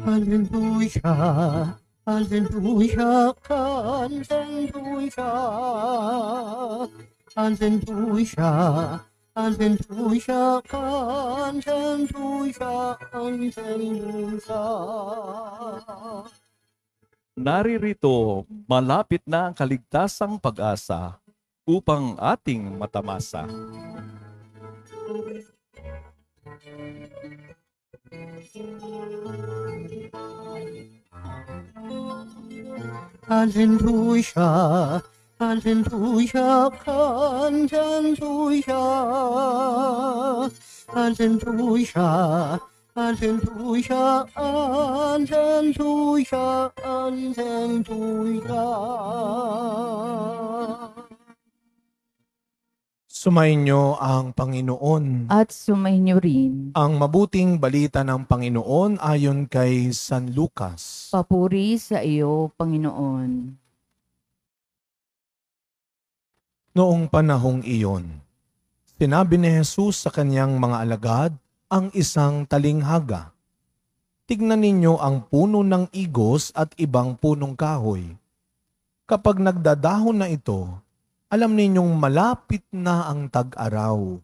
Halleluja, Halleluja, Halleluja, Halleluja, Halleluja, Halleluja, Halleluja. Naririto, malapit na ang kaligtasang pag-asa upang ating matamasa. Halleluja, Halleluja, Halleluja, Halleluja, Halleluja, Halleluja, Halleluja. Sumainyo ang Panginoon. At sumainyo rin. Ang mabuting balita ng Panginoon ayon kay San Lucas. Papuri sa iyo, Panginoon. Noong panahong iyon, sinabi ni Jesus sa kanyang mga alagad ang isang talinghaga. Tignan ninyo ang puno ng igos at ibang punong kahoy. Kapag nagdadahon na ito, alam ninyong malapit na ang tag-araw.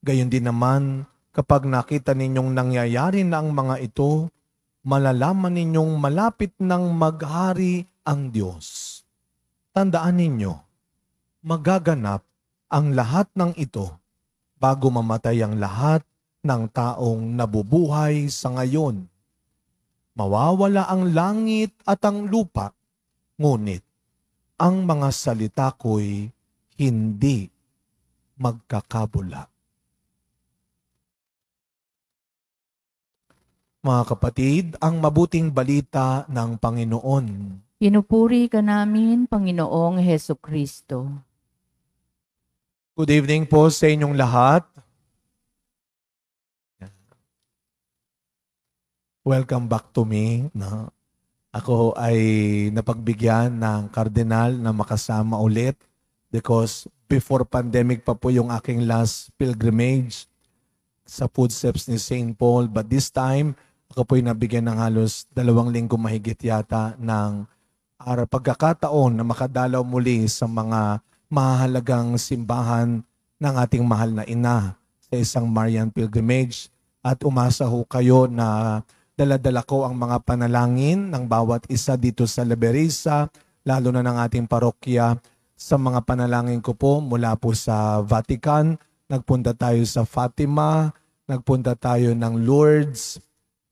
Gayon din naman, kapag nakita ninyong nangyayari na ang mga ito, malalaman ninyong malapit nang maghari ang Diyos. Tandaan ninyo, magaganap ang lahat ng ito bago mamatay ang lahat ng taong nabubuhay sa ngayon. Mawawala ang langit at ang lupa, ngunit ang mga salita ko'y hindi magkakabula. Mga kapatid, ang mabuting balita ng Panginoon. Pinupuri ka namin, Panginoong Hesukristo. Good evening po sa inyong lahat. Welcome back to me. No? Ako ay napagbigyan ng kardinal na makasama ulit because before pandemic pa po yung aking last pilgrimage sa footsteps ni St. Paul. But this time, ako po ay nabigyan ng halos 2 linggo mahigit yata ng pagkakataon na makadalaw muli sa mga mahalagang simbahan ng ating mahal na ina sa isang Marian pilgrimage. At umasa ho kayo na dala-dala ko ang mga panalangin ng bawat isa dito sa Liberisa, lalo na ng ating parokya. Sa mga panalangin ko po mula po sa Vatican, nagpunta tayo sa Fatima, nagpunta tayo ng Lourdes,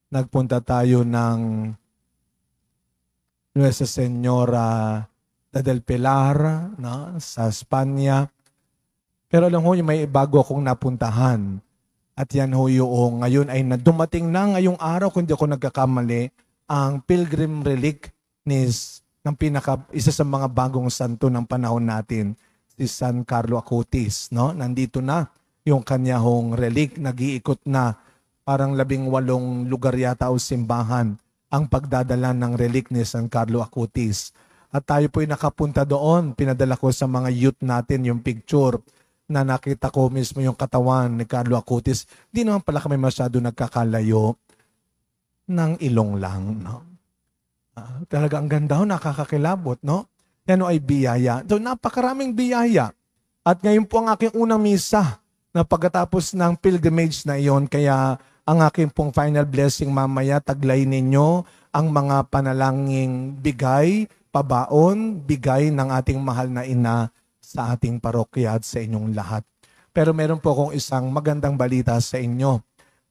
nagpunta tayo ng Nuestra Señora del Pilar, no, sa Espanya. Pero alam mo, may bago akong napuntahan. At yan ho yung ngayon ay dumating na ngayong araw, kung di ako nagkakamali, ang pilgrim relic ng isa sa mga bagong santo ng panahon natin, si San Carlo Acutis. No? Nandito na yung kanya hong relic, nag-iikot na parang 18 lugar yata o simbahan ang pagdadala ng relic ni San Carlo Acutis. At tayo po'y nakapunta doon, pinadala ko sa mga youth natin yung picture na nakita ko mismo yung katawan ni Carlo Acutis. Di naman pala kami masyado nagkakalayo ng ilong lang. No? Talaga ang ganda ho, nakakakilabot. No? Yan ay biyaya. So napakaraming biyaya. At ngayon po ang aking unang misa na pagkatapos ng pilgrimage na iyon. Kaya ang aking pong final blessing mamaya, taglay ninyo ang mga panalangin bigay, pabaon, bigay ng ating mahal na ina sa ating parokya at sa inyong lahat. Pero meron po akong isang magandang balita sa inyo.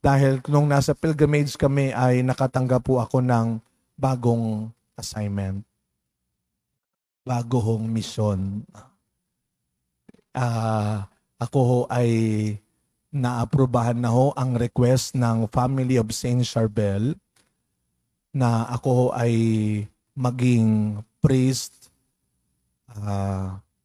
Dahil nung nasa pilgrimage kami ay nakatanggap po ako ng bagong assignment. Bagong misyon. Ako ho ay naaprubahan na ho ang request ng Family of Saint Charbel na ako ho ay maging priest,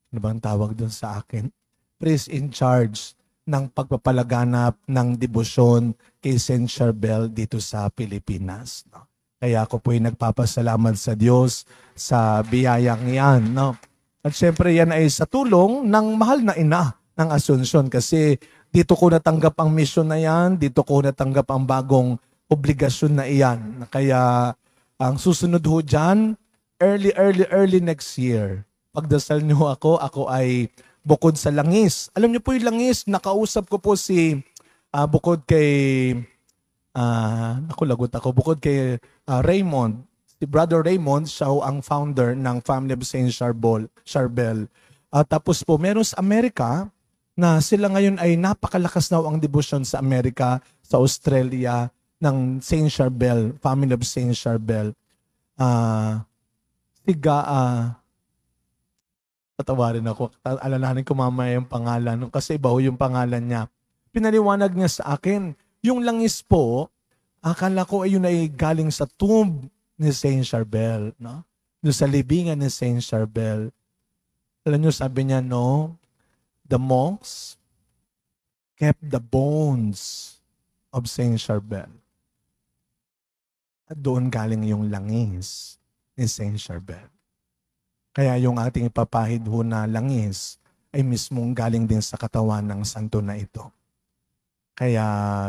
ano bang tawag doon sa akin? Priest in charge ng pagpapalaganap ng debosyon kay Saint Charbel dito sa Pilipinas. No? Kaya ako po'y nagpapasalamat sa Diyos sa biyayang yan. No? At syempre yan ay sa tulong ng mahal na ina ng Asunsyon kasi dito ko natanggap ang mission na yan, dito ko natanggap ang bagong obligasyon na iyan. Kaya ang susunod ho dyan, early next year, pagdasal niyo ako ay bukod sa langis. Alam niyo po yung langis, nakausap ko po si, bukod kay, bukod kay Raymond, si Brother Raymond, siya ho ang founder ng Family of Saint Charbel. Tapos po, meron sa Amerika, na sila ngayon ay napakalakas na ang devotion sa Amerika, sa Australia, ng Saint Charbel, Family of Saint Charbel. Patawarin ako, alalahanin ko mamaya yung pangalan, kasi iba ho yung pangalan niya. Pinaliwanag niya sa akin, yung langis po, akala ko ay yun ay galing sa tomb ni Saint Charbel, no? Doon sa libingan ni Saint Charbel. Alam niyo, sabi niya, no, the monks kept the bones of Saint Charbel. At doon galing yung langis ni Saint Charbel. Kaya yung ating ipapahid ho na langis ay mismong galing din sa katawan ng santo na ito. Kaya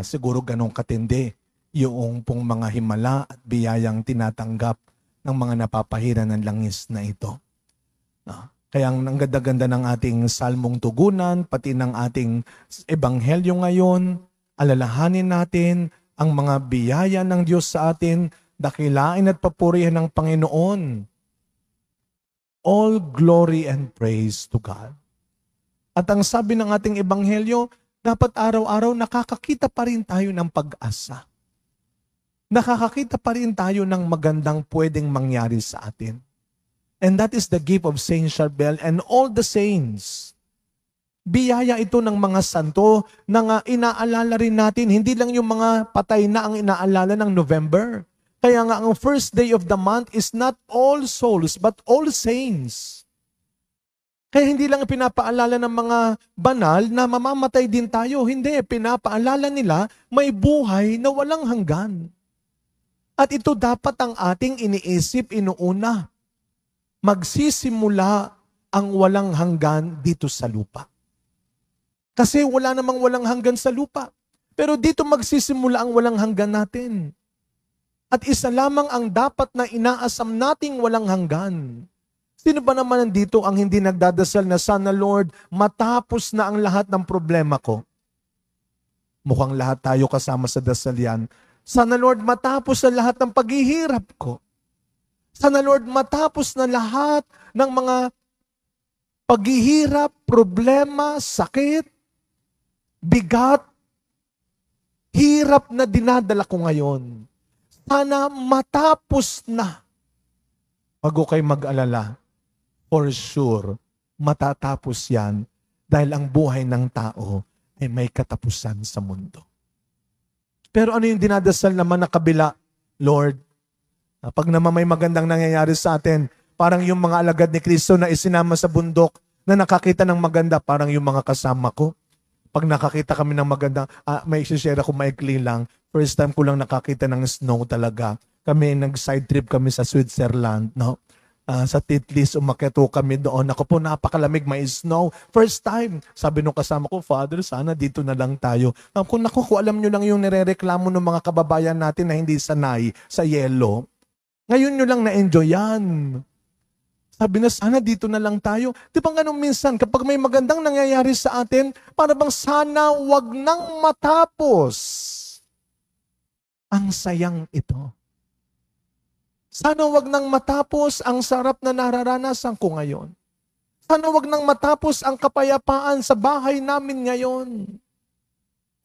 siguro ganong katindi yung pong mga himala at biyayang tinatanggap ng mga napapahiran ng langis na ito. Kaya ang ganda-ganda ng ating salmong tugunan, pati ng ating ebanghelyo ngayon, alalahanin natin ang mga biyaya ng Diyos sa atin, dakilain at papurihan ng Panginoon. All glory and praise to God. At ang sabi ng ating ebanghelyo, dapat araw-araw nakakakita pa rin tayo ng pag-asa. Nakakakita pa rin tayo ng magandang pwedeng mangyari sa atin. And that is the gift of Saint Charbel and all the saints. Biyaya ito ng mga santo na inaalala rin natin, hindi lang yung mga patay na ang inaalala ng November. Kaya nga ang first day of the month is not all souls but all saints. Kaya hindi lang pinapaalala ng mga banal na mamamatay din tayo. Hindi, pinapaalala nila may buhay na walang hanggan. At ito dapat ang ating iniisip, inuuna. Magsisimula ang walang hanggan dito sa lupa. Kasi wala namang walang hanggan sa lupa. Pero dito magsisimula ang walang hanggan natin. At isa lamang ang dapat na inaasam nating walang hanggan. Sino ba naman nandito ang hindi nagdadasal na sana Lord, matapos na ang lahat ng problema ko? Mukhang lahat tayo kasama sa dasal yan. Sana Lord, matapos na lahat ng paghihirap ko. Sana Lord, matapos na lahat ng mga paghihirap, problema, sakit, bigat, hirap na dinadala ko ngayon. Sana matapos na. Bago kayo mag-alala, for sure, matatapos yan dahil ang buhay ng tao ay may katapusan sa mundo. Pero ano yung dinadasal naman na kabila? Lord, pag naman may magandang nangyayari sa atin, parang yung mga alagad ni Kristo na isinama sa bundok na nakakita ng maganda, parang yung mga kasama ko. Pag nakakita kami ng maganda, may share ako maikli lang. First time ko lang nakakita ng snow talaga. Kami, nag-side trip kami sa Switzerland, no? Sa Titlis, umakito kami doon. Ako po, napakalamig, may snow. First time, sabi nung kasama ko, Father, sana dito na lang tayo. Kung alam nyo lang yung nirereklamo ng mga kababayan natin na hindi sanay sa yelo, ngayon nyo lang na-enjoy yan. Sabi na, sana dito na lang tayo. Di ba ganun minsan, kapag may magandang nangyayari sa atin, para bang sana wag nang matapos ang sayang ito. Sana wag nang matapos ang sarap na nararanasan ko ngayon. Sana wag nang matapos ang kapayapaan sa bahay namin ngayon.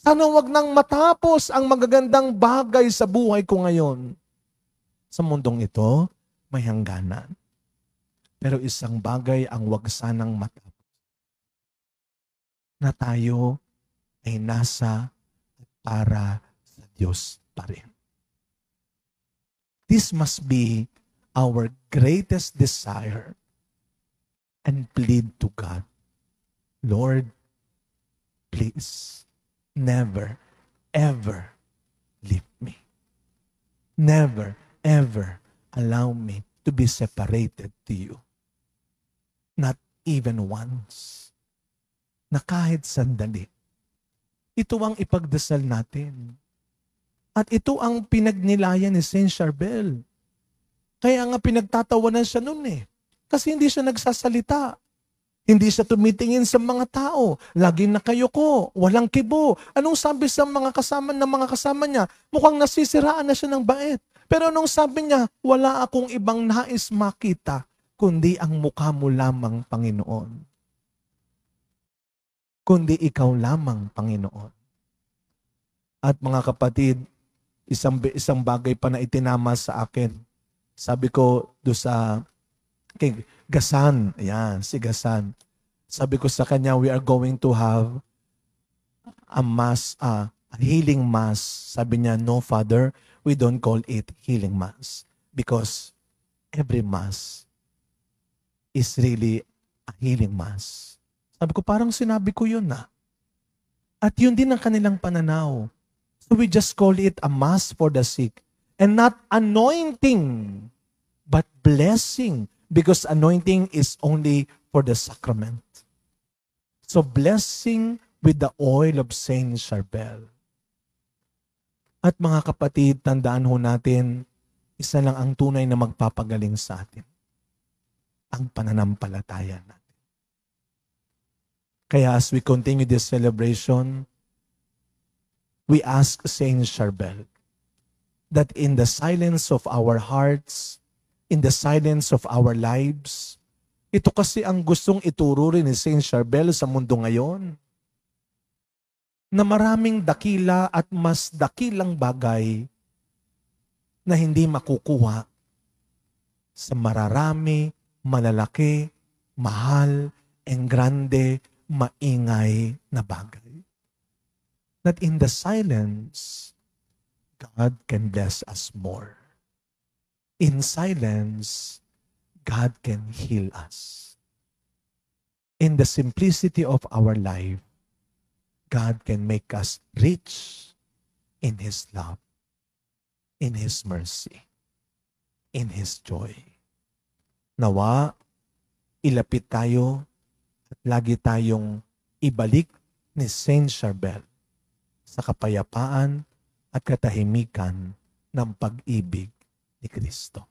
Sana wag nang matapos ang magagandang bagay sa buhay ko ngayon. Sa mundong ito, may hangganan. Pero isang bagay ang wag sanang matapos. Na tayo ay nasa at para sa Diyos pa rin. This must be our greatest desire and plead to God. Lord, please, never, ever leave me. Never, ever allow me to be separated to you. Not even once. Na kahit sandali, ito ang ipagdasal natin. At ito ang pinagnilayan ni Saint Charbel. Kaya nga pinagtatawanan siya nun eh. Kasi hindi siya nagsasalita. Hindi siya tumitingin sa mga tao. Laging nakayuko, walang kibo. Anong sabi sa mga kasama niya? Mukhang nasisiraan na siya ng bait. Pero anong sabi niya? Wala akong ibang nais makita, kundi ang mukha mo lamang, Panginoon. Kundi ikaw lamang, Panginoon. At mga kapatid, isang bagay pa na itinama sa akin. Sabi ko kay Gasan, ayan, si Gasan. Sabi ko sa kanya, we are going to have a mass, a healing mass. Sabi niya, no, Father, we don't call it healing mass. Because every mass is really a healing mass. Sabi ko, parang sinabi ko yun na. At yun din ang kanilang pananaw. So we just call it a mass for the sick. And not anointing, but blessing. Because anointing is only for the sacrament. So blessing with the oil of Saint Charbel. At mga kapatid, tandaan ho natin, isa lang ang tunay na magpapagaling sa atin. Ang pananampalataya natin. Kaya as we continue this celebration, we ask Saint Charbel that in the silence of our hearts, in the silence of our lives, ito kasi ang gustong ituro rin ni Saint Charbel sa mundo ngayon, na maraming dakila at mas dakilang bagay na hindi makukuha sa mararami, malalaki, mahal, and grande, maingay na bagay. That in the silence, God can bless us more. In silence, God can heal us. In the simplicity of our life, God can make us rich in His love, in His mercy, in His joy. Nawa, ilapit tayo at lagi tayong ibalik ni Saint Charbel sa kapayapaan at katahimikan ng pag-ibig ni Kristo.